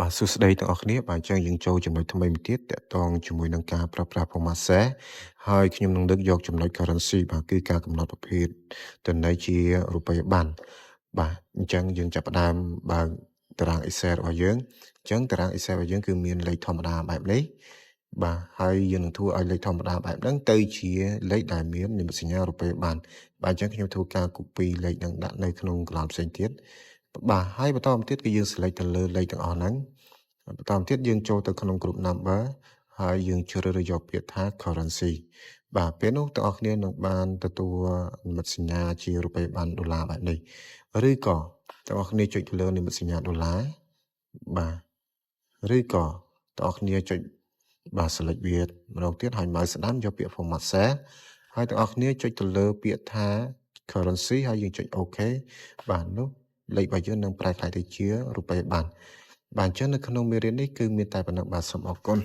បាទសួស្តីទាំងអស់គ្នាបាទអញ្ចឹងយើងចូលចំណុចថ្មីមួយទៀតតាក់ទងជាមួយនឹងការប្រើប្រាស់ Pomase ហើយខ្ញុំនឹងលើកយកចំណុច currency បាទគឺការកំណត់ប្រភេទទិន្នន័យជារូបិយប័ណ្ណបាទអញ្ចឹងយើងចាប់ផ្ដើមបើកតារាង Excel របស់យើងអញ្ចឹងតារាង Excel របស់យើងគឺមានលេខធម្មតាបែបនេះបាទហើយយើងនឹងធ្វើឲ្យលេខធម្មតាបែបហ្នឹងទៅជាលេខដែលមាននិមិត្តសញ្ញារូបិយប័ណ្ណបាទអញ្ចឹងខ្ញុំធ្វើការ copy លេខហ្នឹងដាក់នៅក្នុងកន្លោនផ្សេងទៀតបាទហើយបន្តមកទៀតគឺយើង select ទៅលើលេខទាំងអស់ហ្នឹងបន្តមកទៀតយើងចូលទៅក្នុង group number ហើយយើងជ្រើសរើសយកពាក្យថា currency បាទពេលនោះទាំងអស់គ្នានឹងបានទទួលនិមិត្តសញ្ញាជារូបិយប័ណ្ណដុល្លារបែបនេះឬក៏ទាំងអស់គ្នាចុចទៅលើនិមិត្តសញ្ញាដុល្លារបាទឬក៏ទាំងអស់គ្នាចុចបាទ select វាម្ដងទៀតហើយ mouse ស្ដាំយកពាក្យ format cell ហើយទាំងអស់គ្នាចុចទៅលើពាក្យថា currency ហើយយើងចុច OK បាទនោះលេខរបស់យើងនឹងប្រែក្លាយទៅជារូបិយប័ណ្ណបាទអញ្ចឹងនៅក្នុងមេរៀននេះគឺមានតែប៉ុណ្ណឹងបាទសូមអរគុណ